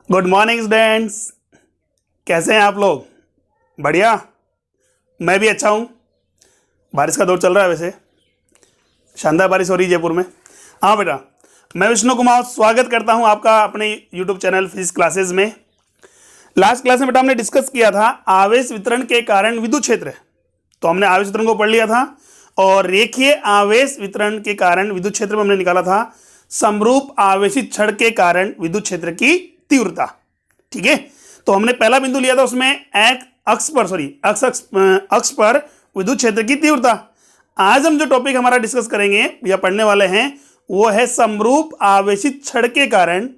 Good morning students. कैसे हैं आप लोग? बढ़िया। मैं भी अच्छा हूँ। बारिश का दौर चल रहा है, वैसे शानदार बारिश हो रही है जयपुर में। हाँ बेटा, मैं विष्णु कुमार स्वागत करता हूँ आपका अपने यूट्यूब चैनल फिजिक्स क्लासेज में। लास्ट क्लास में बेटा हमने डिस्कस किया था आवेश वितरण के कारण विद्युत क्षेत्र। तो हमने आवेश वितरण को पढ़ लिया था और रेखीय आवेश वितरण के कारण विद्युत क्षेत्र में हमने निकाला था समरूप आवेशित छड़ के कारण विद्युत क्षेत्र की तीव्रता। ठीक है, तो हमने पहला बिंदु लिया था, उसमें अक्ष पर विद्युत क्षेत्र की तीव्रता। आज हम जो टॉपिक हमारा डिस्कस करेंगे या पढ़ने वाले हैं वो है समरूप आवेशित छड़ के कारण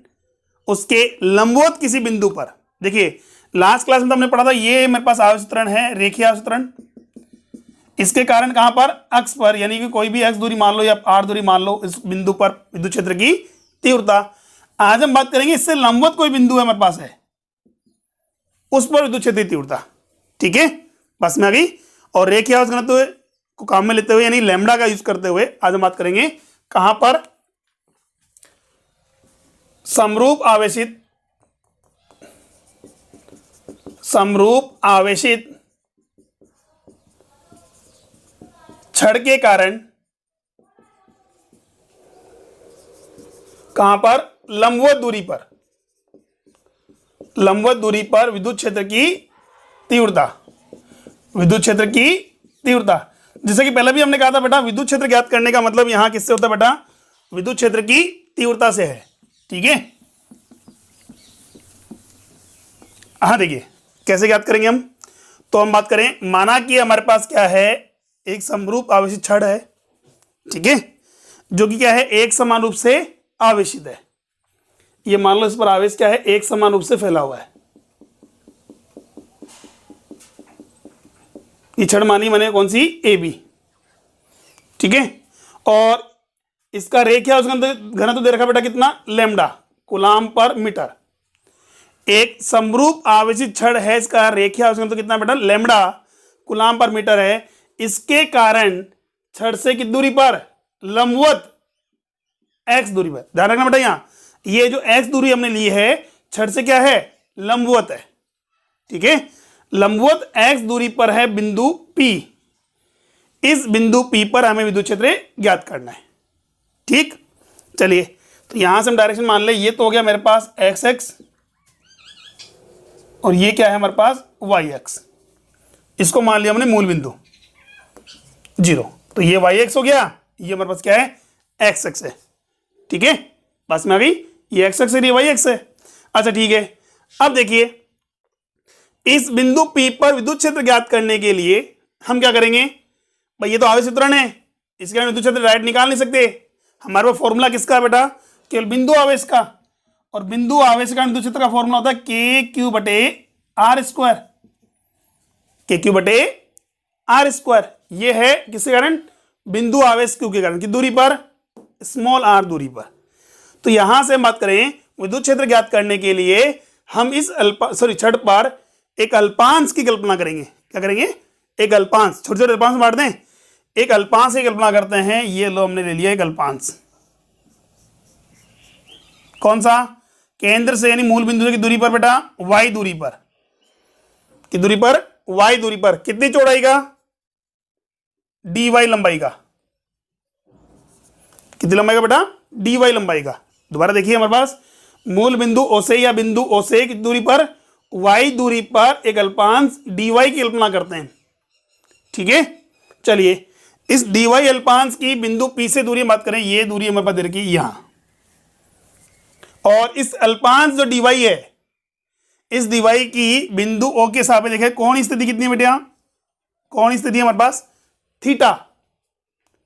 उसके लंबवत किसी बिंदु पर। देखिए लास्ट क्लास में तो हमने पढ़ा था ये मेरे पास आवेश वितरण है, रेखीय आवेश वितरण। इसके कारण कहां पर? अक्ष पर, यानी कि कोई भी अक्ष दूरी मान लो या आर दूरी मान लो, इस बिंदु पर विद्युत क्षेत्र की तीव्रता। आज हम बात करेंगे इससे लंबवत कोई बिंदु है हमारे पास है, उस पर विद्युत क्षेत्र की तीव्रता। ठीक है, बस में आ गई। और रेखीय आवेश घनत्व को काम में लेते हुए यानी लैम्बडा का यूज करते हुए आज हम बात करेंगे कहां पर? समरूप आवेशित छड़ के कारण कहां पर? लंबवत दूरी पर विद्युत क्षेत्र की तीव्रता। जैसे कि पहले भी हमने कहा था बेटा, विद्युत क्षेत्र ज्ञात करने का मतलब यहां किससे होता है बेटा? विद्युत क्षेत्र की तीव्रता से है। ठीक है, हाँ देखिए कैसे ज्ञात करेंगे हम। तो हम बात करें, माना कि हमारे पास क्या है, एक समरूप आवेशित छड़ है। ठीक है, जो कि क्या है, एक समान रूप से आवेशित है। ये मान लो इस पर आवेश क्या है, एक समान रूप से फैला हुआ है। ये छड़ मानी मैंने कौन सी? A B. ठीक है, और इसका रेखीय आवेश घनत्व दे रखा बेटा कितना? लैम्डा कूलाम पर मीटर। एक समरूप आवेशित छड़ है, इसका रेखीय आवेश घनत्व कितना बेटा? लैम्डा कूलाम पर मीटर है। इसके कारण छड़ से कितनी दूरी पर? लंबवत एक्स दूरी पर। ध्यान रखना बेटा, यहां ये जो एक्स दूरी हमने ली है छड़ से क्या है? लंबवत है। ठीक है, लंबवत एक्स दूरी पर है बिंदु P। इस बिंदु P पर हमें विद्युत क्षेत्र ज्ञात करना है। ठीक, चलिए तो यहां से हम डायरेक्शन मान ले, ये तो हो गया मेरे पास एक्स एक्स और ये क्या है हमारे पास? Y x. इसको मान लिया हमने मूल बिंदु 0। तो ये वाई एक्स हो गया, ये हमारे पास क्या है? एक्स एक्स है। ठीक है, बस में आ गई। ये एक्स एक्स है, ये वाई एक्स है। अच्छा ठीक है, अब देखिए इस बिंदु P पर विद्युत क्षेत्र ज्ञात करने के लिए हम क्या करेंगे भाई? ये तो आवेश वितरण है, इसके कारण विद्युत क्षेत्र डायरेक्ट निकाल नहीं सकते। हमारे पास फॉर्मूला किसका है बेटा? केवल बिंदु आवेश का। और बिंदु आवेश का विद्युत क्षेत्र का फॉर्मूला होता है के क्यू बटे आर स्क्वायर। के क्यू बटे आर स्क्वायर। ये है किसके कारण? बिंदु आवेश क्यू के कारण। की दूरी पर? स्मॉल आर दूरी पर। तो यहां से हम बात करें विद्युत क्षेत्र ज्ञात करने के लिए हम इस छड़ पर एक अल्पांश की कल्पना करेंगे। क्या करेंगे? एक अल्पांश, छोटे छोटे अल्पांश बांट दें, एक अल्पांश की कल्पना करते हैं। ये लो हमने ले लिया एक अल्पांश। कौन सा? केंद्र से यानी मूल बिंदु की दूरी पर बेटा, y दूरी पर। की दूरी पर? y दूरी पर। कितनी चौड़ाई का? dy लंबाई का। कितनी लंबाई का बेटा? dy लंबाई का। दोबारा देखिए हमारे पास मूल बिंदु O से या बिंदु O से की दूरी पर y दूरी पर एक अल्पांश dy की कल्पना करते हैं। ठीक है, चलिए इस dy अल्पांश की बिंदु P से दूरी बात करें, ये दूरी हमारे पास दे रखी यहां। और इस अल्पांश जो dy है, इस dy की बिंदु O के सापेक्ष देखें कोण स्थिति कितनी है बेटा? कोण स्थिति हमारे पास थीटा।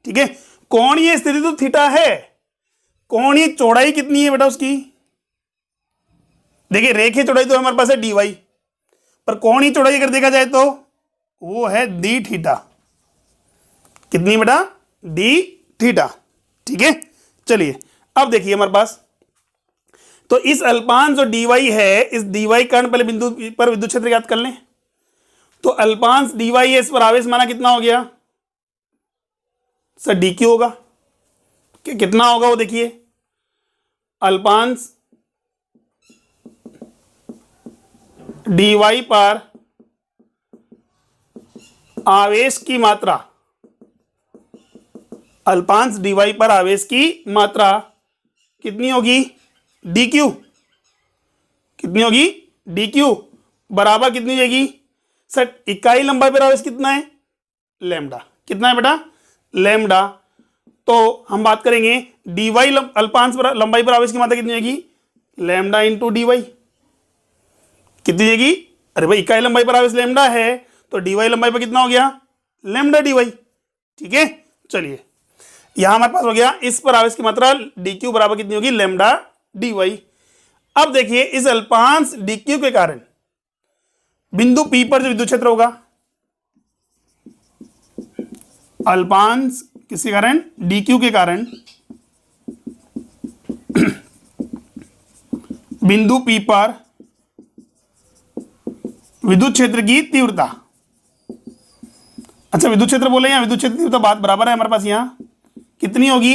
ठीक है, कोणीय स्थिति तो थीटा है, कोणीय चौड़ाई कितनी है बेटा उसकी? देखिए रेखीय चौड़ाई तो हमारे पास है dy, पर कोणीय चौड़ाई अगर देखा जाए तो वो है डी थीटा। कितनी बेटा? D theta. ठीक है, चलिए अब देखिए हमारे पास, तो इस अल्पांश जो dy है, इस dy कारण पहले बिंदु पर विद्युत क्षेत्र ज्ञात कर लें। तो अल्पांश dy है, इस पर आवेश माना कितना हो गया सर? dq होगा। कितना होगा वो देखिए, अल्पांश dy पर आवेश की मात्रा, अल्पांश dy पर आवेश की मात्रा कितनी होगी, dq, कितनी होगी dq बराबर कितनी जाएगी सर, इकाई लंबाई पर आवेश कितना है, लैम्डा, कितना है बेटा, लैम्डा। तो हम बात करेंगे dy अल्पांश पर लंबाई पर आवेश की मात्रा कितनी जाएगी, लैम्डा इंटू dy, कितनी जाएगी, अरे भाई इकाई लंबाई पर आवेश लैम्डा है तो dy लंबाई पर कितना हो गया, लैम्डा dy, ठीक है। चलिए यहां हमारे पास हो गया इस पर आवेश की मात्रा dq बराबर कितनी होगी, लैम्डा dy। अब देखिए इस अल्पांश dq के कारण बिंदु P पर जो विद्युत क्षेत्र होगा, अल्पांश किसके कारण, dq के कारण बिंदु P पर विद्युत क्षेत्र की तीव्रता, अच्छा विद्युत क्षेत्र बोले या विद्युत क्षेत्र तीव्रता बात बराबर है हमारे पास, यहां कितनी होगी,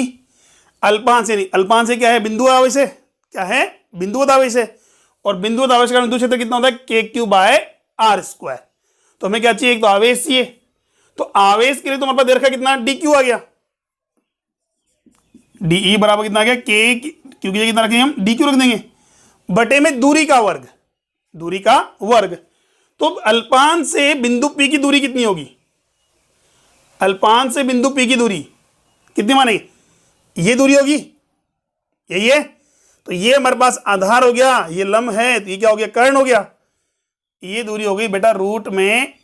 अल्पांश है, नहीं अल्पांश है क्या है, बिंदु आवेश है, क्या है, बिंदुवत आवेश है, और बिंदुवत आवेश का विद्युत क्षेत्र कितना होता है, k3/r²। तो हमें क्या चाहिए, एक तो आवेश चाहिए, तो आवेश के लिए तो हमारे पास दे रखा कितना, dq आ गया, de बराबर कितना आ गया, k क्यू की जगह कितना रखेंगे हम, dq रख देंगे, बटे में दूरी का वर्ग, दूरी का वर्ग। तो अल्पांश से बिंदु P की दूरी कितनी होगी, अल्पांश से बिंदु P की दूरी कितनी मानेंगे, ये दूरी होगी, यही है, तो ये हमारे पास आधार हो गया, ये लंब है तो ये क्या हो गया, कर्ण हो गया, ये दूरी हो गई बेटा रूट में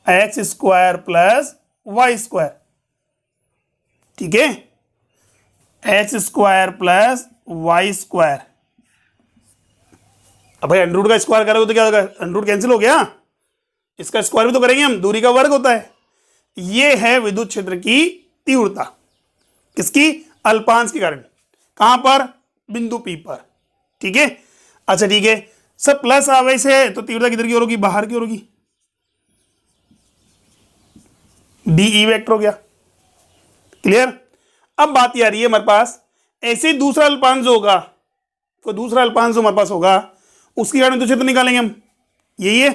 x² प्लस y², ठीक है, x² प्लस y²। अब भाई अंडर रूट का स्क्वायर करोगे तो क्या होगा, अंडर रूट कैंसिल हो गया, इसका स्क्वायर भी तो करेंगे हम, दूरी का वर्ग होता है। ये है विद्युत क्षेत्र की तीव्रता, किसकी, अल्पांश के कारण, कहां पर, बिंदु P पर, ठीक है। अच्छा ठीक है, सब प्लस आवेश है तो तीव्रता किधर की ओर होगी, बाहर की ओर होगी, dE वेक्टर हो गया, क्लियर। अब बात ये आ रही है हमारे पास, ऐसे ही दूसरा अल्पांश जो होगा, तो दूसरा अल्पांश जो हमारे पास होगा उसके कारण तो क्षेत्र निकालेंगे हम, यही है।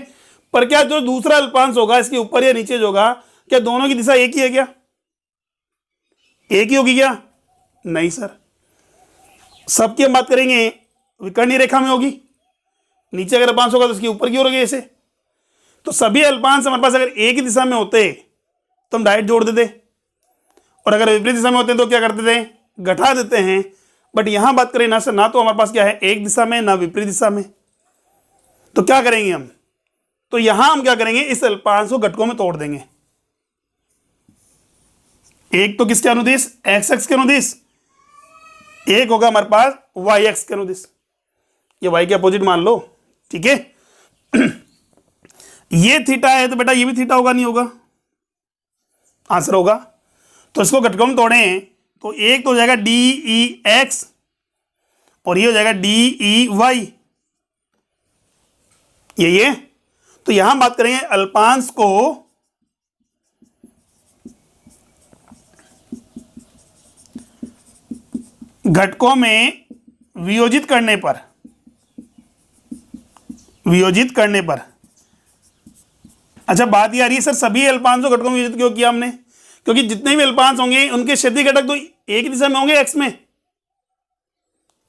पर क्या जो दूसरा अल्पांश होगा इसके ऊपर या नीचे जो होगा, क्या दोनों की दिशा एक ही है, क्या एक ही होगी क्या, नहीं सर, सबकी हम बात करेंगे विकर्णीय रेखा में होगी, नीचे अगर अल्पांश होगा तो उसके ऊपर की ओर होगी ऐसे। तो सभी अल्पांश हमारे पास अगर एक ही दिशा में होते तो हम डायरेक्ट जोड़ देते, और अगर विपरीत दिशा में होते हैं तो क्या करते थे, घटा देते हैं। बट यहां बात करें ना सर, ना तो हमारे पास क्या है एक दिशा में, ना विपरीत दिशा में, तो क्या करेंगे हम, तो यहां हम क्या करेंगे, इस अल्पांश को घटकों में तोड़ देंगे, एक तो किसके अनुदिश, एक्स एक्स के अनुदिश, एक होगा हमारे पास वाई एक्स के अनुदिश, ये वाई के अपोजिट मान लो, ठीक है। ये थीटा है तो बेटा ये भी थीटा होगा, नहीं होगा, आंसर होगा। तो इसको घटकों में तोड़ें तो एक तो हो जाएगा डी ई एक्स और ये हो जाएगा डी ई वाई, यही है। तो यहां बात करेंगे अल्पांश को घटकों में वियोजित करने पर, वियोजित करने पर, अच्छा बात ये आ रही है सर सभी अल्पांश को घटकों में वियोजित क्यों किया हमने, क्योंकि जितने भी अल्पांश होंगे उनके क्षैतिज घटक तो एक ही दिशा में होंगे, एक्स में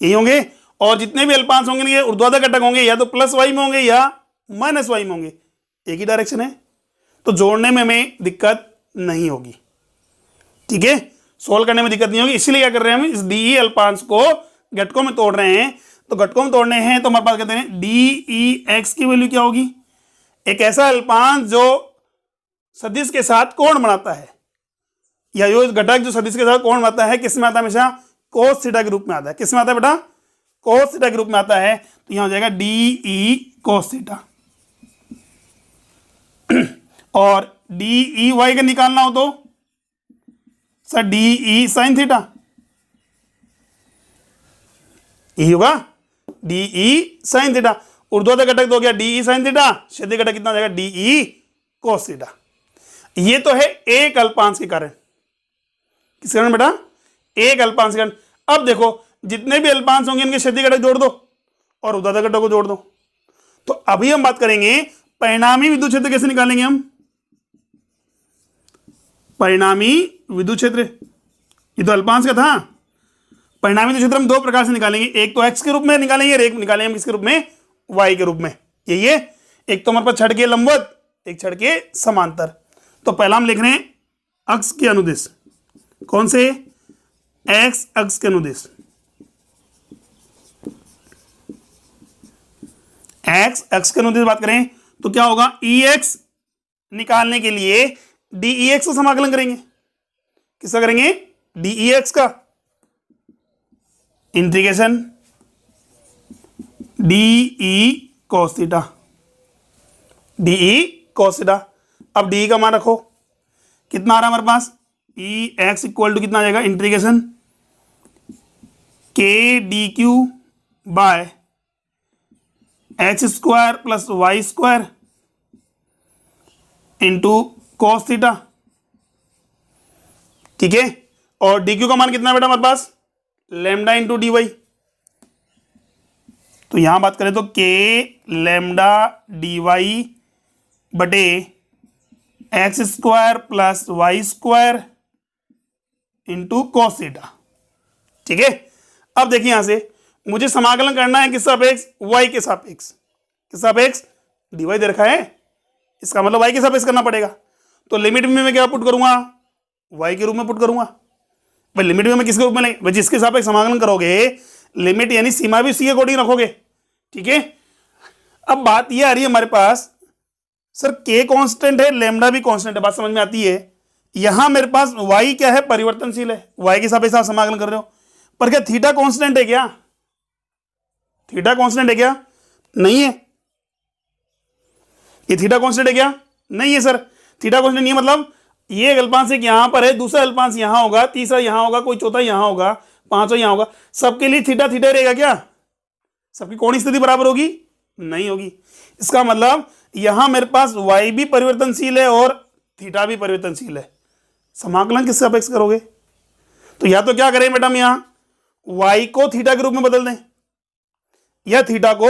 यही होंगे, और जितने भी अल्पांश होंगे ये ऊर्ध्वाधर घटक होंगे या तो प्लस वाई में होंगे या माइनस वाई में होंगे, एक ही डायरेक्शन है, तो जोड़ने में हमें दिक्कत नहीं होगी, ठीक है, सोल्व करने में दिक्कत नहीं होगी। इसीलिए क्या कर रहे हैं हम, इस डी अल्पांश को घटकों में तोड़ रहे हैं। तो घटकों में तोड़ने हैं तो हमारे पास कहते हैं डी ई एक्स की वैल्यू क्या होगी, एक ऐसा अल्पांश जो सदिश के साथ कोण बनाता है, या जो घटक जो सदिश के साथ कोण बनाता है किसमें आता है, हमेशा कोस थीटा के रूप में आता है, किसमें आता है बेटा, कोस थीटा के रूप में आता है। तो यहां हो जाएगा डी ई कोस थीटा, और डी ई वाई का निकालना हो तो sir D E sine theta, यही होगा डी ई साइन थीटा। ऊर्ध्वाधर घटक तो हो गया डी ई साइन थीटा, क्षैतिज घटक कितना हो जाएगा डी ई कोस थीटा। ये तो है एक अल्पांश के कारण, किस कारण बेटा, एक अल्पांश के कारण। अब देखो जितने भी अल्पांश होंगे इनके क्षैतिज घटक जोड़ दो और ऊर्ध्वाधर घटक को जोड़ दो, तो अभी हम बात करेंगे परिणामी विद्युत क्षेत्र कैसे निकालेंगे हम। परिणामी विद्युत क्षेत्र, ये तो अल्पांश का था। परिणामी विद्युत क्षेत्र हम दो प्रकार से निकालेंगे, एक तो x के रूप में निकालेंगे और एक निकालेंगे हम किसके रूप में, y के रूप में। ये एक तो हमारे पास छड़ के लंबवत, एक छड़ के समांतर। तो पहला हम लिख रहे हैं अक्ष के अनुदिश, कौन से, x अक्ष के अनुदिश, x अक्ष के अनुदिश बात करें तो क्या होगा, ex निकालने के लिए dex का समाकलन करेंगे। किसका करेंगे, dex का, integration de cos theta, de cos theta. अब de का मान रखो, कितना आ रहा है हमारे पास, ex इक्वल टू कितना आ जाएगा, integration k dq by x square plus y square into cos theta. ठीक है, और डी क्यू का मान कितना है बेटा हमारे पास, लैम्डा इंटू डी वाई। तो यहां बात करें तो के लैम्डा डी वाई बटे x square plus y square into cos theta. ठीक है, अब देखिए यहां से मुझे समाकलन करना है किस सापेक्ष, y के सापेक्ष। किस सापेक्ष, dy दे रखा है, इसका मतलब y के सापेक्ष करना पड़ेगा। तो लिमिट में मैं क्या पुट करूंगा, y के रूप में पुट करूंगा। भाई लिमिट में मैं किसके रूप में लेंगे, जिसके सापेक्ष समाकलन करोगे लिमिट यानी सीमा भी उसी के अकॉर्डिंग रखोगे। ठीक है, अब बात ये आ रही है हमारे पास, सर k कांस्टेंट है, लैम्डा भी कांस्टेंट है, बात समझ में आती है। यहां मेरे पास y क्या है, परिवर्तनशील है, y के सापेक्ष आप समाकलन कर रहे हो, पर क्या थीटा कांस्टेंट है क्या, थीटा कांस्टेंट है क्या, नहीं है। ये थीटा कांस्टेंट है क्या, नहीं है सर, थीटा कांस्टेंट नहीं है। मतलब ये अल्पांश एक यहां पर है, दूसरा अल्पांश यहां होगा, तीसरा यहां होगा, कोई चौथा यहां होगा, पांचवा यहां होगा, सबके लिए थीटा थीटा रहेगा क्या, सबकी कोणीय स्थिति बराबर होगी, नहीं होगी। इसका मतलब यहां मेरे पास y भी परिवर्तनशील है और थीटा भी परिवर्तनशील है। समाकलन किससे अपेक्षा करोगे, तो या तो क्या करें मैडम, यहां y को थीटा के रूप में बदल दें या थीटा को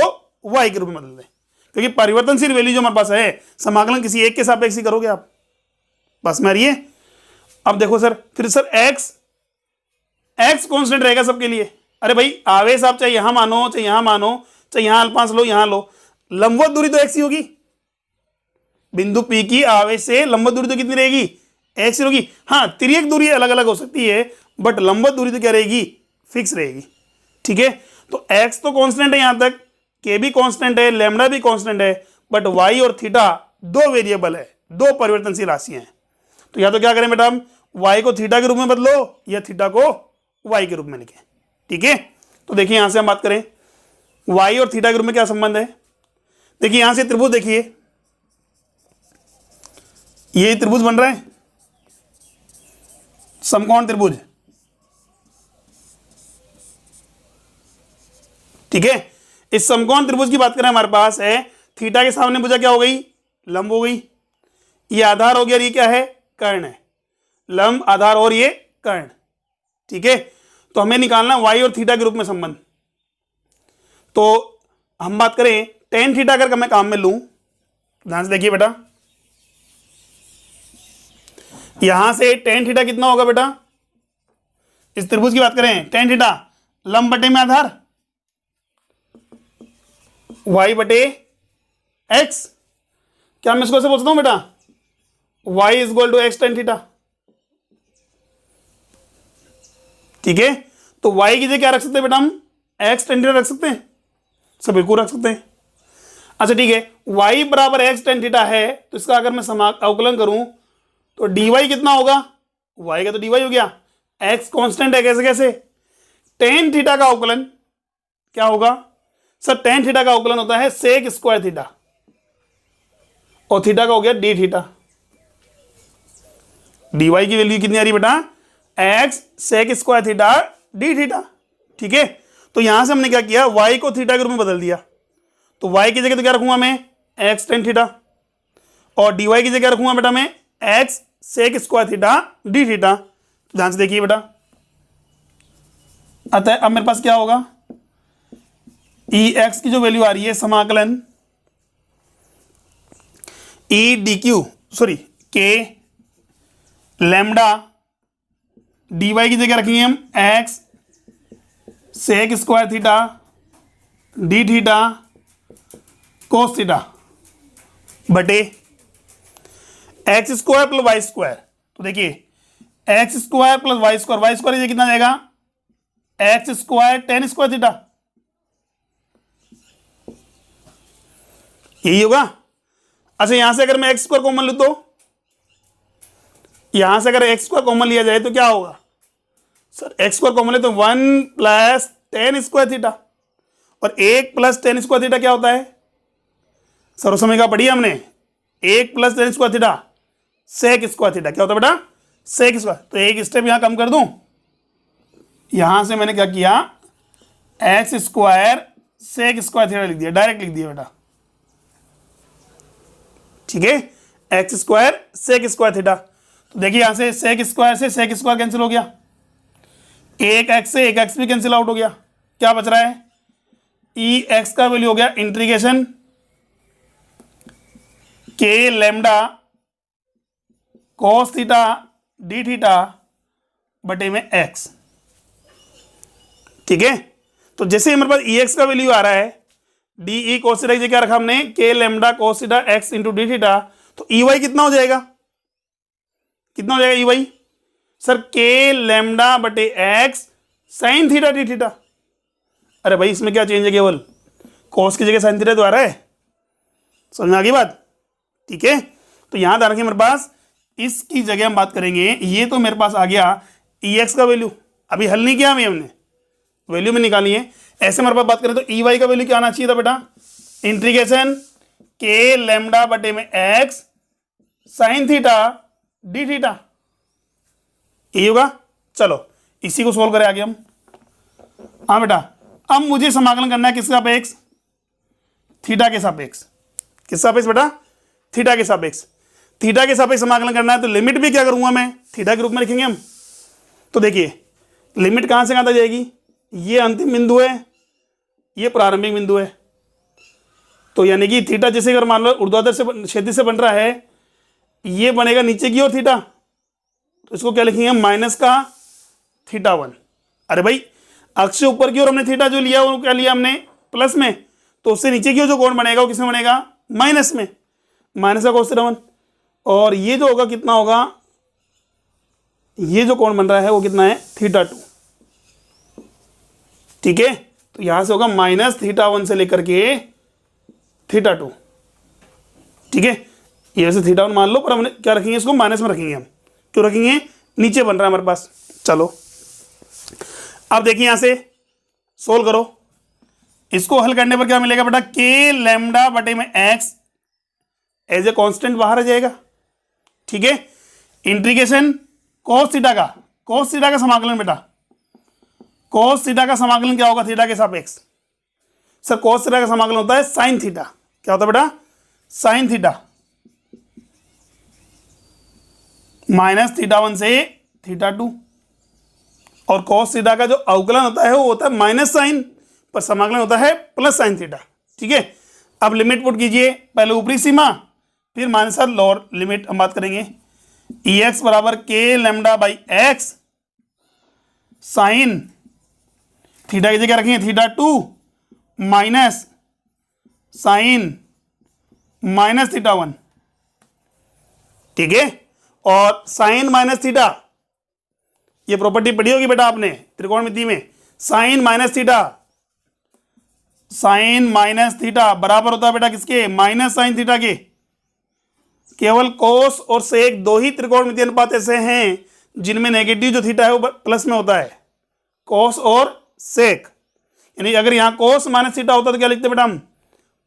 y के रूप में बदल दें, क्योंकि परिवर्तनशील वैल्यू जो हमारे पास है समाकलन किसी एक के सापेक्ष ही करोगे आप, बस में आ रही है। अब देखो सर, फिर सर x कांस्टेंट रहेगा सबके लिए। अरे भाई आवेश आप चाहे यहां मानो, चाहे यहां मानो, चाहे यहां अल्पांश लो, यहां लो, लंबवत दूरी तो x ही होगी। बिंदु P की आवेश से लंबवत दूरी तो कितनी रहेगी, x ही होगी। हाँ, तिर्यक दूरी अलग अलग हो सकती है, बट लंबवत दूरी तो क्या रहेगी, फिक्स रहेगी। ठीक है, तो x तो कांस्टेंट है, यहां तक k भी कांस्टेंट है, लैम्डा भी कांस्टेंट है, बट y और थीटा दो वेरिएबल है, दो परिवर्तनशील राशियां हैं। तो या तो क्या करें मैडम, y को थीटा के रूप में बदलो या थीटा को y के रूप में लिखें। ठीक है, तो देखिए यहां से हम बात करें y और थीटा के रूप में क्या संबंध है। देखिए यहां से त्रिभुज, देखिए ये त्रिभुज बन रहा है, समकोण त्रिभुज। ठीक है, इस समकोण त्रिभुज की बात करें हमारे पास है, थीटा के सामने भुजा क्या हो गई, लंब हो गई, ये आधार हो गया, ये क्या है, कर्ण है, लंब आधार और ये कर्ण। ठीक है, तो हमें निकालना y और थीटा के रूप में संबंध। तो हम बात करें टेन थीटा अगर मैं काम में लूं, ध्यान से देखिए बेटा, यहां से टेन थीटा कितना होगा बेटा, इस त्रिभुज की बात करें, टेन थीटा लंब बटे में आधार, y बटे x। क्या मैं इसको ऐसे बोल सकता हूं बेटा, y is equal to x tan theta. ठीक है, तो y की जगह क्या रख सकते हैं बेटा हम, x टेन थीटा रख सकते हैं, सब बिल्कुल रख सकते हैं। अच्छा ठीक है, y बराबर एक्स टेन थीटा है, तो इसका अगर मैं अवकलन करूं तो dy कितना होगा, y का तो dy हो गया, x कांस्टेंट है, कैसे कैसे, टेन थीटा का अवकलन क्या होगा सर, टेन थीटा का अवकलन होता है सेक स्क्वायर थीटा, और थीटा का हो गया डी थीटा। dy की वैल्यू कितनी आ रही बेटा, x sec square theta d theta. ठीक है, तो यहां से हमने क्या किया, y को थीटा के रूप में बदल दिया, तो y की जगह तो क्या रखूंगा मैं, x टेन थीटा, और dy की जगह रखूंगा बेटा मैं x sec square theta d theta. ध्यान से देखिए बेटा, अतः अब मेरे पास क्या होगा, ex की जो वैल्यू आ रही है समाकलन E d q sorry k lambda d y की जगह रखेंगे हम x sec square theta d theta cos theta बटे x square plus y square. तो देखिए x square plus y square ये कितना जाएगा x square tan square theta, यही होगा। अच्छा यहां से अगर मैं एक्स स्क्वायर कॉमन लूं तो यहां से अगर एक्स स्क्वायर कॉमन लिया जाए तो क्या होगा सर, एक्स स्क्वायर कॉमन ले तो 1 प्लस टेन स्क्वायर थीटा, और 1 प्लस टेन स्क्वायर थीटा क्या होता है सर, उस समय का पढ़िए हमने 1 plus tan square theta sec square theta क्या होता है बेटा सेक स्क्वायर। तो एक स्टेप यहां कम कर दूं, यहां से मैंने क्या किया x square sec square theta लिख दिया, डायरेक्ट लिख दिया बेटा, ठीक है, x square sec square theta. तो देखिए यहां से सेक स्क्वायर कैंसिल हो गया, एक एक्स से एक एक्स भी कैंसिल आउट हो गया, क्या बच रहा है ई एक्स का वैल्यू हो गया इंटीग्रेशन के lambda cos theta d theta बटे में एक्स, ठीक है। तो जैसे हमारे पास ई एक्स का वैल्यू आ रहा है डी ई कॉस थीटा की क्या रखा हमने के lambda cos theta x into D theta, तो ई वाई कितना हो जाएगा ई वाई सर के लैम्डा बटे x sine theta d theta. अरे भाई इसमें क्या चेंज है, केवल कॉस की जगह साइन थीटा तो आ रहा है, समझ में आ गई बात, ठीक है। तो यहां ध्यान रखिए मेरे पास इसकी जगह हम बात करेंगे, ये तो मेरे पास आ गया ई एक्स का वैल्यू, अभी हल नहीं किया हमने वैल्यू में निकाली है। ऐसे हमारे पास बात करें तो ई वाई का वैल्यू क्या आना चाहिए था बेटा इंटीग्रेशन के लैम्डा बटे में x sine theta d theta, यही होगा। चलो इसी को सोल्व करें आगे हम। हाँ बेटा अब मुझे समाकलन करना है किसके सापेक्ष थीटा के सापेक्ष, किस सापेक्ष बेटा थीटा के सापेक्ष, थीटा के सापेक्ष समाकलन करना है। तो लिमिट भी क्या करूंगा मैं थीटा के रूप में लिखेंगे हम। तो देखिए लिमिट कहां से कहां तक जाएगी, ये अंतिम बिंदु है ये प्रारंभिक बिंदु है, तो यानी कि थीटा जैसे अगर मान लो ऊर्ध्वाधर से क्षैतिज से बन रहा है, ये बनेगा नीचे की ओर थीटा, तो इसको क्या लिखेंगे माइनस का थीटा 1। अरे भाई अक्ष से ऊपर की ओर हमने थीटा जो लिया वो क्या लिया हमने प्लस में, तो उससे नीचे की ओर जो कोण बनेगा वो किसमें बनेगा माइनस में, माइनस का cos थीटा 1। और ये जो होगा कितना होगा, ये जो कोण बन रहा है वो कितना है थीटा 2, ठीक है। तो यहां से होगा माइनस थीटा 1 से लेकर के थीटा 2, ठीक है। ये वैसे थीटा 1 मान लो पर हमने क्या रखेंगे इसको माइनस में रखेंगे हम, क्यों रखेंगे नीचे बन रहा है हमारे पास। चलो अब देखिए यहां से सोल्व करो, इसको हल करने पर क्या मिलेगा बेटा के लैम्डा बटे में एक्स एज ए कांस्टेंट बाहर आ जाएगा, ठीक है। इंटीग्रेशन cos थीटा का समाकलन बेटा cos थीटा का समाकलन क्या होगा थीटा के सापेक्ष सर, cos थीटा का समाकलन होता है साइन थीटा, क्या होता है बेटा साइन थीटा माइनस थीटा 1 से थीटा 2, और cos थीटा का जो अवकलन होता है वो होता है माइनस साइन, पर समाकलन होता है प्लस साइन थीटा, ठीक है। अब लिमिट पुट कीजिए, पहले ऊपरी सीमा फिर माइनस लोअर लिमिट हम बात करेंगे। ई एक्स बराबर k lambda by x sine theta की जगह रखेंगे theta 2 minus sine minus theta 1, ठीक है। और साइन माइनस थीटा ये प्रॉपर्टी पढ़ी होगी बेटा आपने त्रिकोणमिति में, साइन माइनस थीटा बराबर होता है बेटा किसके माइनस साइन थीटा के। केवल कोस और सेक दो ही त्रिकोणमितीय अनुपात ऐसे हैं जिनमें नेगेटिव जो थीटा है वो प्लस में होता है, कोस और सेक। यानी अगर यहाँ कोस माइनस थीटा होता तो क्या लिखते बेटा हम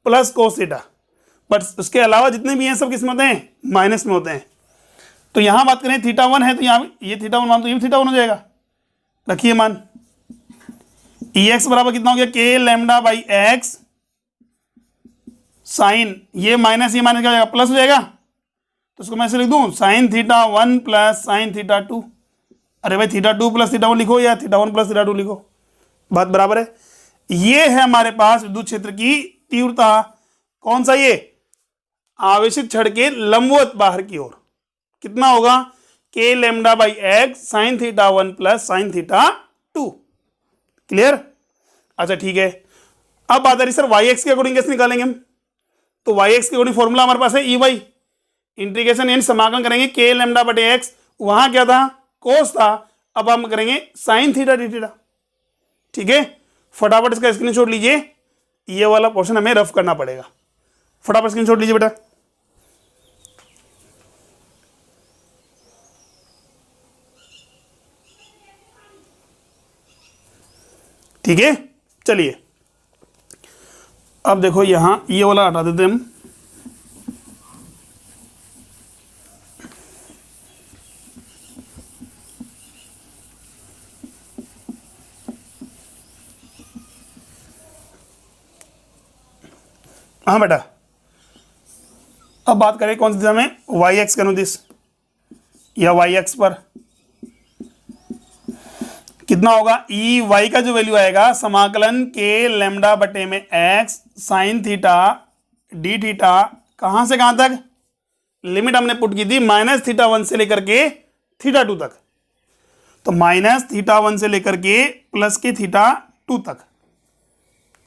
प्लस कोस थीटा, बट उसके अलावा जितने भी हैं सब किस में होते हैं माइनस में होते हैं। तो यहाँ बात करें थीटा 1 है तो यहाँ ये थीटा 1 मान तो ये थीटा 1 हो जाएगा, रखिए मान। ई एक्स बराबर कितना हो गया के लैम्डा बाई एक्स साइन, ये माइनस क्या हो जाएगा प्लस हो जाएगा, तो इसको मैं ऐसे लिख दूं sine theta 1 plus sine theta 2। अरे भाई थीटा 2 प्लस थीटा 1 लिखो या थीटा 1 प्लस थीटा 2 लिखो, बात बराबर है। ये है हमारे पास विद्युत क्षेत्र की तीव्रता, कौन सा ये आवेशित छड़ के लंबवत बाहर की ओर कितना होगा, के lambda by x sine theta 1 plus sine theta 2। Clear. अच्छा ठीक है, अब बात आ रही सर वाई एक्स के अकॉर्डिंग कैसे निकालेंगे हम। तो वाई एक्स के अकॉर्डिंग फॉर्मूला हमारे पास है ई वाई, इंटीग्रेशन यानी समाकलन करेंगे के लेमडा बटे एक्स, वहां क्या था कोस था, अब हम करेंगे साइन थीटा डी थीटा। ठीक है, फटाफट इसका स्क्रीनशॉट लीजिए, ये वाला पोर्शन हमें रफ करना पड़ेगा। फटाफट स्क्रीनशॉट लीजिए बेटा। ठीक है, चलिए अब देखो यहां ये वाला हटा देते हम। हाँ बेटा, अब बात करें कौन सी दिशा में, वाई एक्स के अनुदिश या वाई एक्स पर कितना होगा, ई वाई का जो वैल्यू आएगा समाकलन के लेमडा बटे में x sine theta d theta, कहां से कहां तक, लिमिट हमने पुट की थी माइनस थीटा 1 से लेकर के थीटा 2 तक, तो माइनस थीटा 1 से लेकर के प्लस के थीटा 2 तक।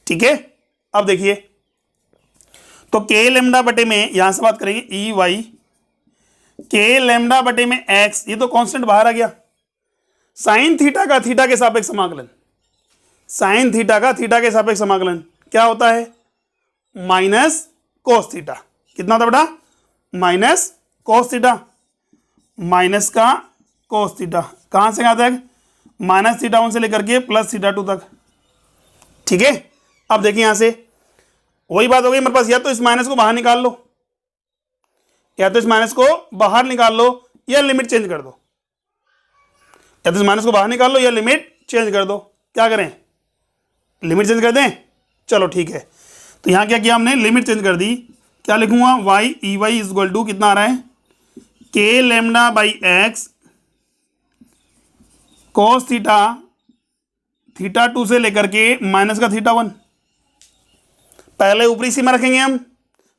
ठीक है, अब देखिए तो के लेमडा बटे में यहां से बात करेंगे ई वाई के लेमडा बटे में एक्स, ये तो कांस्टेंट बाहर आ गया, साइन थीटा का थीटा के सापेक्ष समाकलन, साइन थीटा का थीटा के सापेक्ष समाकलन क्या होता है, माइनस कोस थीटा। कितना था बेटा, माइनस कोस थीटा, माइनस का कोस थीटा, कहां से कहां तक, माइनस थीटा 1 से लेकर के प्लस थीटा 2 तक। ठीक है, अब देखिए यहां से वही बात हो गई मेरे पास, या तो इस माइनस को बाहर निकाल लो, या तो इस माइनस को बाहर निकाल लो, या लिमिट चेंज कर दो, या तो इस माइनस को बाहर निकाल लो या लिमिट चेंज कर दो। क्या करें, लिमिट चेंज कर दें, चलो ठीक है। तो यहां क्या किया हमने, लिमिट चेंज कर दी, क्या लिखूंगा, y E y is equal to कितना आ रहा है, k lambda by x cos theta theta 2 से लेकर के माइनस का थीटा 1, पहले ऊपरी सीमा रखेंगे हम,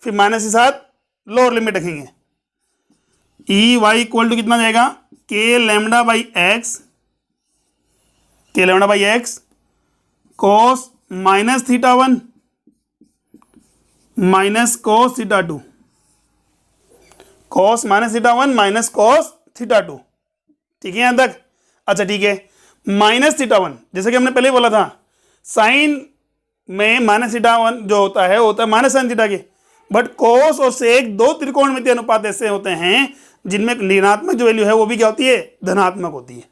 फिर माइनस के साथ लोअर लिमिट रखेंगे, ई वाई इक्वल टू कितना जाएगा, के लेमडा बाई एक्स, के lambda by x cos minus theta 1 minus cos theta 2, cos minus theta 1 minus cos theta 2। ठीक है यहां तक। अच्छा ठीक है, माइनस थीटा 1 जैसे कि हमने पहले बोला था, साइन में माइनस थीटा 1 जो होता है माइनस साइन थीटा के, बट कोस और सेक दो त्रिकोणमितीय अनुपात ऐसे होते हैं जिनमें ऋणात्मक जो वैल्यू है वो भी क्या होती है, धनात्मक होती है।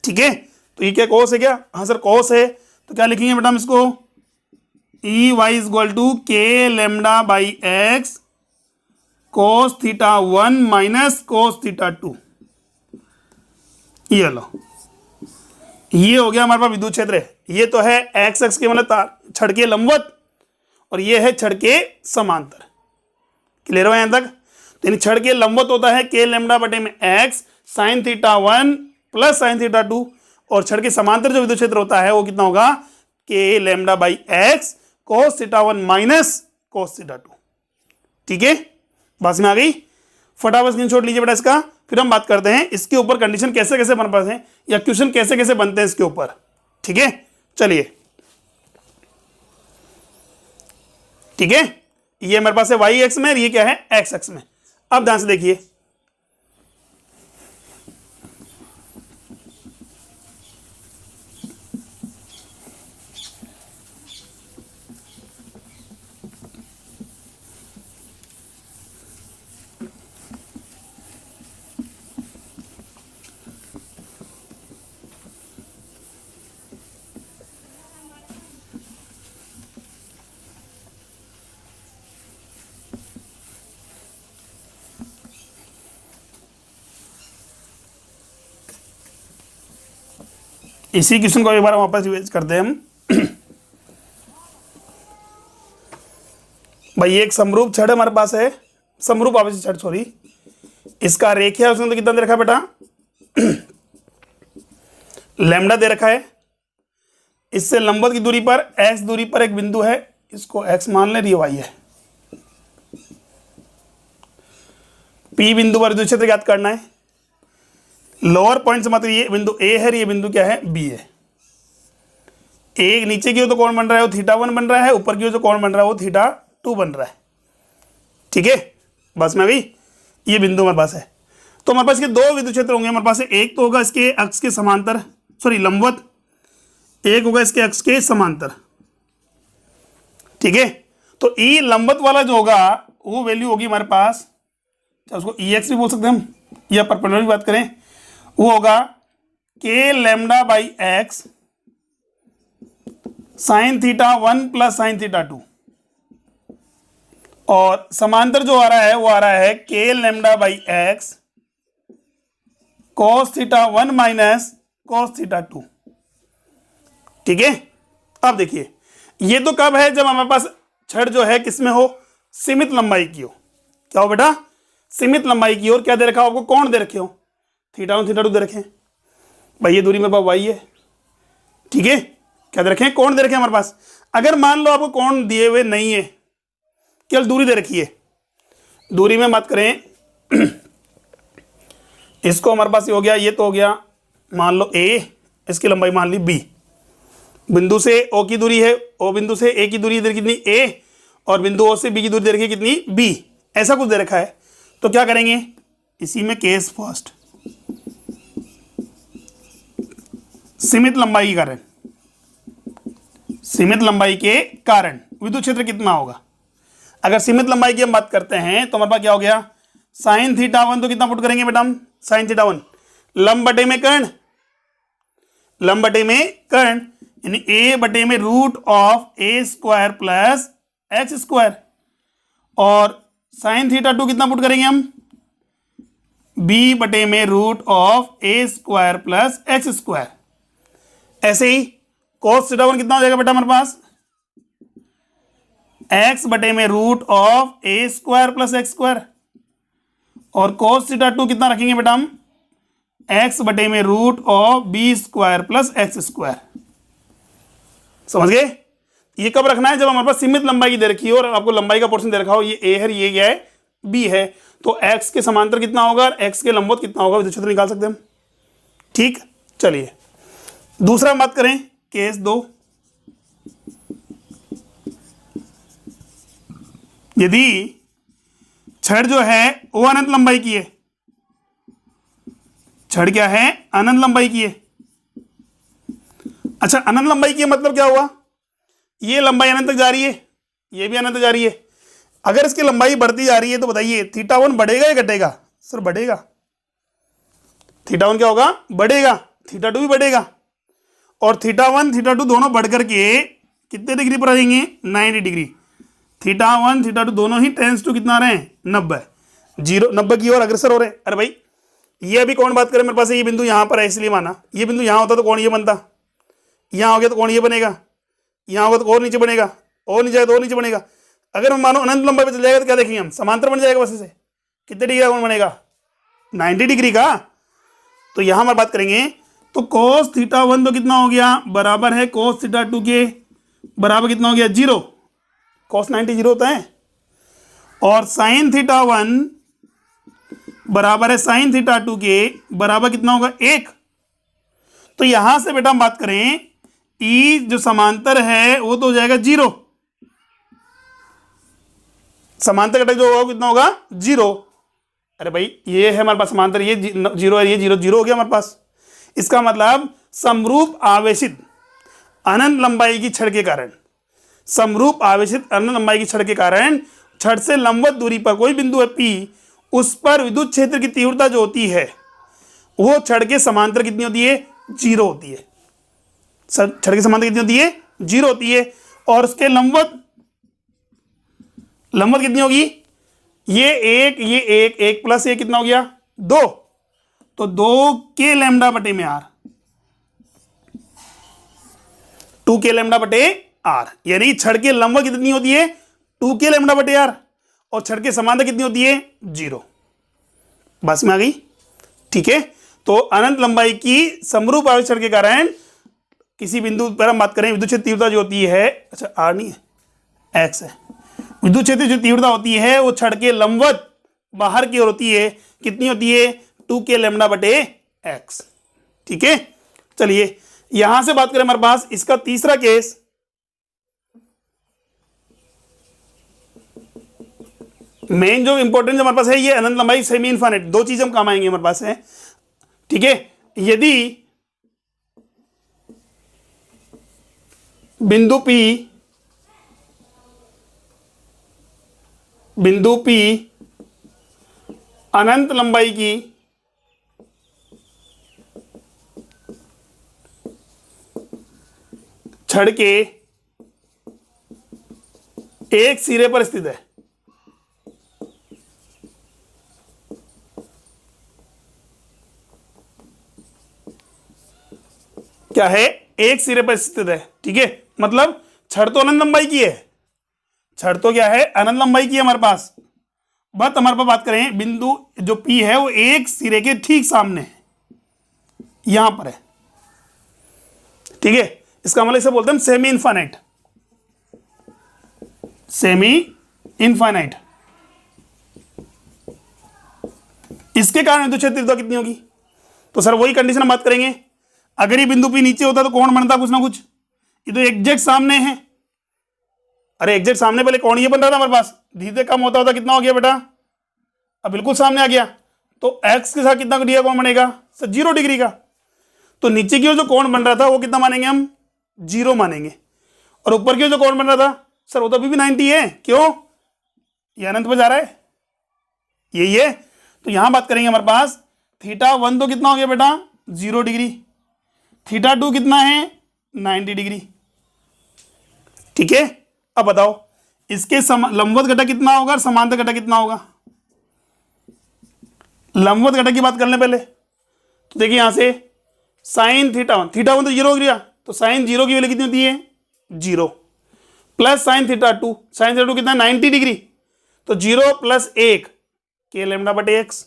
ठीक है, तो ये क्या कोस है क्या, हाँ सर कोस है, तो क्या लिखेंगे बेटा हम इसको, E y is equal to k lambda by x cos theta 1 minus cos theta 2। ये लो, ये हो गया हमारे पास विद्युत क्षेत्र। ये तो है एक्स एक्स के मतलब छड़ के लंबवत, और ये है छड़ के समांतर। क्लियर हो यहां तक। तो यानी छड़ के लंबवत होता है के लेमडा बटे में x sine theta 1 plus sine theta 2, और छड़ के समांतर जो विद्युत क्षेत्र होता है वो कितना होगा, के lambda by x cos theta 1 minus cos theta 2। ठीक है, बात में आ गई। फटाफट स्क्रीनशॉट लीजिए बेटा इसका, फिर हम बात करते हैं इसके ऊपर कंडीशन कैसे कैसे बन पाते हैं या क्वेश्चन कैसे कैसे बनते हैं इसके ऊपर। ठीक है, चलिए ठीक है, ये मेरे पास है वाई एक्स में, ये क्या है एक्स एक्स में। अब ध्यान से देखिए, इसी क्वेश्चन को एक बार वापस रिवाइज करते हैं हम। भाई ये एक समरूप छड़ हमारे पास है, समरूप आवेशित छड़ सॉरी, इसका रेखीय उसने तो कितना दे रखा है बेटा, लैम्डा दे रखा है। इससे लंबवत की दूरी पर x दूरी पर एक बिंदु है, इसको x मान ले, ये y है। पी बिंदु पर विद्युत क्षेत्र ज्ञात करना है। लोअर पॉइंट से मतलब ये बिंदु ए है, ये बिंदु क्या है, बी है। ए नीचे की ओर तो कौन बन रहा है, वो θ1 बन रहा है, ऊपर की ओर जो कौन बन रहा है वो θ2 बन रहा है। ठीक है, बस में गई, ये बिंदु हमारे पास है। तो हमारे पास के दो विद्युत क्षेत्र होंगे हमारे पास, एक तो होगा इसके अक्ष के समांतर, सॉरी लंबवत, एक होगा इसके अक्ष के समांतर। ठीक है, तो ई लंबवत वाला जो होगा वो वैल्यू होगी हमारे पास, उसको ई एक्स भी बोल सकते हैं हम, या परपेंडिकुलर भी बात करें, वो होगा k lambda by x sine θ1 plus sine θ2, और समांतर जो आ रहा है वो आ रहा है k lambda by x cos θ1 minus cos θ2। ठीक है, अब देखिए ये तो कब है, जब हमारे पास छड़ जो है किसमें हो, सीमित लंबाई की हो। क्या हो बेटा, सीमित लंबाई की और क्या दे रखा हो आपको, कोण दे रखे हो, θ1 θ2 दे रखे हैं भाई, ये दूरी मेरे पास y है। ठीक है, क्या दे रखे हैं, कोण दे रखे हैं हमारे पास। अगर मान लो आपको कोण दिए हुए नहीं है, केवल दूरी दे रखी है, दूरी में बात करें इसको हमारे पास ये हो गया, ये तो हो गया मान लो a, इसकी लंबाई मान ली b, बिंदु से o की दूरी है, o बिंदु से a की दूरी इधर कितनी a, और बिंदु o से b की दूरी दे रखी है कितनी b, ऐसा कुछ दे रखा है। तो क्या करेंगे, इसी में केस फर्स्ट, सीमित लंबाई के कारण, सीमित लंबाई के कारण विद्युत क्षेत्र कितना होगा। अगर सीमित लंबाई की हम बात करते हैं तो हमारे पास क्या हो गया, साइन θ1 तो कितना पुट करेंगे बेटा हम, साइन θ1 लंब बटे में कर्ण, लंब बटे में कर्ण, यानी a बटे में root of a square plus x square, और साइन θ2 कितना पुट करेंगे हम, b बटे में root of a square plus x square. ऐसे ही cos θ1 कितना हो जाएगा बेटा हमारे पास, x बटे में root of a square plus x square, और cos θ2 कितना रखेंगे बेटा हम, x बटे में root of b square plus x square. समझ गए, ये कब रखना है, जब हमारे पास सीमित लंबाई की दे रखी हो और आपको लंबाई का पोर्शन दे रखा हो, ये a है, ये क्या है, b है, तो x के समांतर कितना होगा और x के लंबवत कितना होगा, विद्युत क्षेत्र निकाल सकते हैं हम। ठीक, चलिए दूसरा बात करें, केस 2, यदि छड़ जो है वो अनंत लंबाई की है, छड़ क्या है, अनंत लंबाई की है। अच्छा, अनंत लंबाई की है मतलब क्या हुआ, ये लंबाई अनंत तक जा रही है, ये भी अनंत तक जा रही है। अगर इसकी लंबाई बढ़ती जा रही है तो बताइए θ1 बढ़ेगा या घटेगा, सर बढ़ेगा, θ1 क्या होगा, बढ़ेगा, θ2 भी बढ़ेगा, और θ1 θ2 दोनों बढ़ करके कितने डिग्री पर आएंगे, 90 डिग्री। θ1 θ2 दोनों ही टेंस टू कितना आ रहे हैं, 90, 90 की ओर अग्रसर हो रहे हैं। अरे भाई ये अभी कौन बात करें, मेरे पास ये बिंदु यहाँ पर है, इसलिए माना ये बिंदु यहाँ होता तो कौन ये बनता, यहाँ हो गया तो कौन ये बनेगा, यहाँ होगा तो और नीचे बनेगा, और नीचे तो और नीचे बनेगा। अगर हम मानो अनंत लंबाई पर चल जाएगा तो क्या देखेंगे हम, समांतर बन जाएगा बस इसे, कितने डिग्री का कौन बनेगा, 90 डिग्री का। तो यहाँ हम बात करेंगे तो cos θ1 तो कितना हो गया, बराबर है cos θ2 के, बराबर कितना हो गया 0, cos 90 0 होता है, और sin θ1 बराबर है sin θ2 के, बराबर कितना होगा 1। तो यहां से बेटा हम बात करें ई जो समांतर है वो तो हो जाएगा 0, समांतर घटक जो होगा कितना होगा 0। अरे भाई ये है हमारे पास समांतर, ये 0 है, ये 0 0 हो गया हमारे पास। इसका मतलब समरूप आवेशित अनंत लंबाई की छड़ के कारण, समरूप आवेशित अनंत लंबाई की छड़ के कारण छड़ से लंबवत दूरी पर कोई बिंदु है P, उस पर विद्युत क्षेत्र की तीव्रता जो होती है वो छड़ के समांतर कितनी होती है, 0 होती है। छड़ के समांतर कितनी होती है, 0 होती है, और उसके लंबवत कितनी होगी, ये एक प्लस ये कितना हो गया 2, तो 2 के लैम्डा बटे में r, 2 के लैम्डा बटे r, यानी छड़ के लंबवत कितनी होती है 2 के लैम्डा बटे r, और छड़ के समांतर कितनी होती है 0। बस में आ गई, ठीक है। तो अनंत लंबाई की समरूप आवेश छड़ के कारण किसी बिंदु पर हम बात करें विद्युत क्षेत्र तीव्रता जो होती है, अच्छा r नहीं है x है, विद्युत क्षेत्र जो तीव्रता होती है वो छड़ के लंबवत बाहर की ओर होती है, कितनी होती है, 2k लैम्डा बटे x। ठीक है, चलिए यहां से बात करें हमारे पास इसका तीसरा केस, मेन जो इंपॉर्टेंट हमारे पास है ये अनंत लंबाई सेमी इनफाइनाइट, दो चीज हम काम आएंगे हमारे पास है। ठीक है, यदि बिंदु P अनंत लंबाई की छड़ के एक सिरे पर स्थित है, क्या है, एक सिरे पर स्थित है। ठीक है, मतलब छड़ तो अनंत लंबाई की है, छड़ तो क्या है, अनंत लंबाई की है हमारे पास, बट हमारे पास बात करें बिंदु जो P है वो एक सिरे के ठीक सामने है, यहां पर है। ठीक है, इसका मतलब इसे बोलते हैं सेमी इनफाइनाइट, सेमी इनफाइनाइट। इसके कारण विद्युत क्षेत्र तीव्रता कितनी होगी, तो सर वही कंडीशन हम बात करेंगे, अगर ये बिंदु P नीचे होता तो कौन बनता कुछ ना कुछ, ये तो एग्जैक्ट सामने है। अरे एग्जैक्ट सामने पहले कौन ये बन रहा था हमारे पास, धीरे कम होता होता कितना हो गया बेटा, अब बिल्कुल सामने आ गया, तो x के साथ कितना डिग्री कौन बनेगा सर, 0 डिग्री का। तो नीचे की ओर जो कोण बन रहा था वो कितना मानेंगे हम, 0 मानेंगे, और ऊपर की ओर जो कोण बन रहा था सर वो तो अभी भी 90 है, क्यों, ये अनंत पे जा रहा है, यही है। तो यहां बात करेंगे हमारे पास θ1 तो कितना हो गया बेटा 0 डिग्री, θ2 कितना है 90 डिग्री। ठीक है, अब बताओ इसके लंबवत घटक कितना होगा और समांतर घटक कितना होगा। लंबवत घटक की बात कर लें पहले, तो देखिए यहां से साइन θ1 तो 0 हो गया, तो साइन 0 की वैल्यू कितनी होती है 0, प्लस साइन θ2 कितना 90 डिग्री, तो 0 प्लस 1 k लैम्डा बटे x,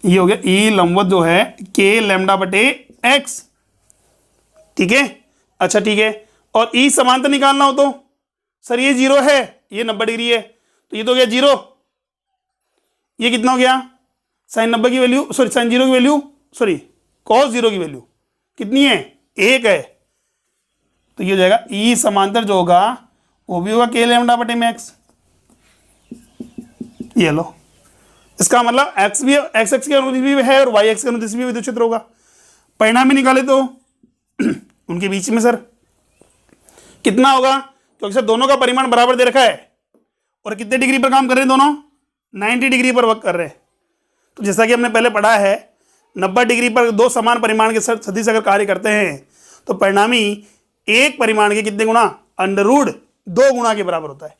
ये हो गया ई लंबवत जो है k लैम्डा बटे x। ठीक है, अच्छा ठीक है, और ई समांतर निकालना हो तो सर ये 0 है, ये 90 डिग्री है, तो ये तो हो गया 0, ये कितना हो गया साइन 90 की वैल्यू, सॉरी साइन 0 की वैल्यू, सॉरी कॉस 0 की वैल्यू कितनी है 1 है, तो ये हो जाएगा ई समांतर जो होगा वो भी होगा k लैम्डा बटे मैक्स। ये लो, इसका मतलब x भी x एक्स के अनुदिश भी है और y एक्स के अनुदिश भी विद्युत क्षेत्र होगा। परिणाम में निकाले तो उनके बीच में सर कितना होगा, क्योंकि सर दोनों का परिमाण बराबर दे रखा है और कितने डिग्री पर काम कर रहे हैं दोनों, 90 डिग्री पर वर्क कर रहे हैं। तो जैसा कि हमने पहले पढ़ा है 90 डिग्री पर दो समान परिमाण के सदिश अगर कार्य करते हैं तो परिणामी एक परिमाण के कितने गुना, √2 गुना के बराबर होता है।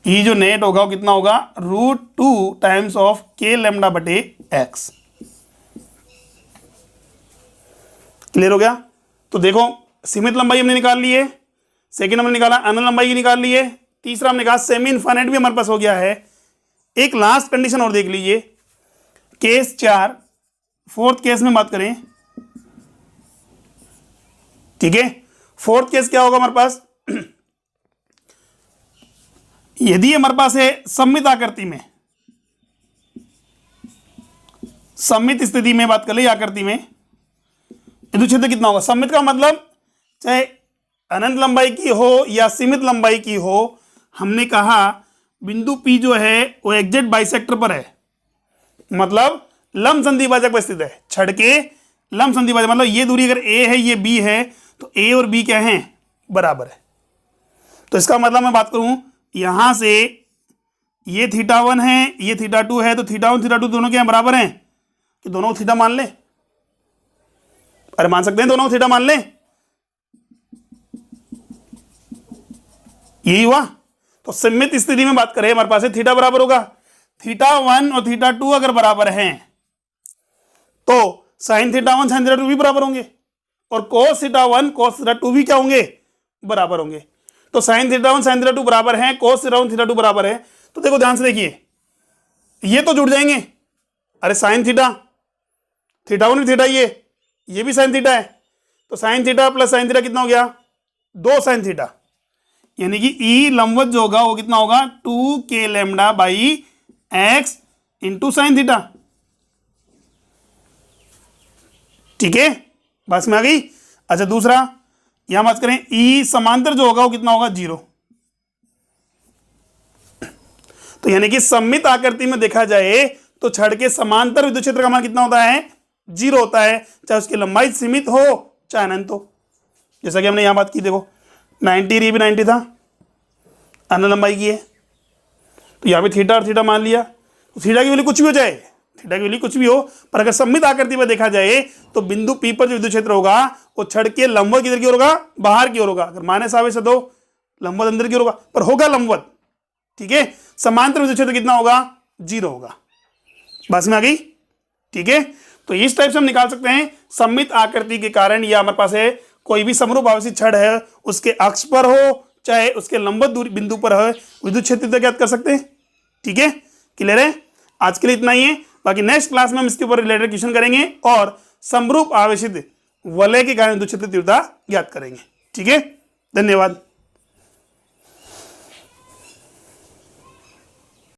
ये जो नेट होगा वो कितना होगा √2 टाइम्स ऑफ k लैम्डा बटे x। क्लियर हो गया। तो देखो सीमित लंबाई हमने निकाल ली है, सेकंड हमने निकाला अनंत लंबाई की निकाल ली है, तीसरा हमने कहा सेमी इनफाइनाइट भी हमारे पास हो गया है। एक लास्ट कंडीशन और देख लीजिए, केस 4 फोर्थ केस में बात करें। ठीक है, फोर्थ केस क्या होगा हमारे पास, यदि हमारे पास है सममित आकृति में, सममित स्थिति में बात कर ले आकृति में विद्युत क्षेत्र कितना होगा। सममित का मतलब चाहे अनंत लंबाई की हो या सीमित लंबाई की हो, हमने कहा बिंदु P जो है वो एग्जैक्ट बाइसेक्टर पर है, मतलब लंब संधिभाजक पर स्थित है, छड़ के लंब संधिभाजक, मतलब ये दूरी अगर a है ये b है तो a और b क्या है बराबर है। तो इसका मतलब मैं बात करूं यहां से ये θ1 है ये θ2 है, तो θ1 θ2 दोनों क्या बराबर हैं, कि दोनों थीटा मान ले, अरे मान सकते हैं दोनों थीटा मान ले, यही हुआ। तो सममित स्थिति में बात करें हमारे पास थीटा बराबर होगा θ1 और θ2 अगर बराबर हैं तो साइन θ1 साइन θ2 भी बराबर होंगे और cos θ1 cos θ2 भी क्या होंगे बराबर होंगे। तो साइन θ1 साइन θ2 बराबर हैं, cos θ1 θ2 बराबर है, तो देखो ध्यान से देखिए ये तो जुड़ जाएंगे, अरे साइन θ1 भी थीटा, ये भी साइन थीटा है, तो sine theta plus sine theta कितना हो गया 2 साइन थीटा, यानी कि ई लंबवत जो होगा वो कितना होगा 2k lambda by x into sine theta. ठीक है, बस में आ गई। अच्छा दूसरा यहां बात करें, ई समांतर जो होगा वो कितना होगा 0। तो यानी कि सममित आकृति में देखा जाए तो छड़ के समांतर विद्युत क्षेत्र का मान कितना होता है 0 होता है, चाहे उसकी लंबाई सीमित हो चाहे अनंत हो। जैसा कि हमने यहां बात की, देखो 90 भी 90 था, अनंत लंबाई की है, तो यहां पे थीटा और थीटा मान लिया, तो थीटा की वैल्यू कुछ भी हो जाए, थीटा की वैल्यू कुछ भी हो, पर अगर सममित आकृति में देखा जाए तो बिंदु पी पर जो विद्युत क्षेत्र होगा वो छड़ के लंबवत किधर की ओर होगा, बाहर की ओर होगा। अगर माइनस आवेश है तो लंबवत अंदर की ओर होगा, पर होगा लंबवत। ठीक है, समांतर विद्युत क्षेत्र कितना होगा 0 होगा। बस में आ गई। ठीक है, तो इस टाइप से हम निकाल सकते हैं सममित आकृति के कारण, या हमारे पास है कोई भी समरूप आवेशित छड़ है उसके अक्ष पर हो चाहे उसके लंबवत दूरी बिंदु पर हो, विद्युत क्षेत्र ज्ञात कर सकते हैं। ठीक है, क्लियर है। आज के लिए इतना ही है, बाकी नेक्स्ट क्लास में हम इसके ऊपर रिलेटेड क्वेश्चन करेंगे और समरूप आवेशित वलय के कारण विद्युत क्षेत्र तीव्रता ज्ञात करेंगे। ठीक है, धन्यवाद।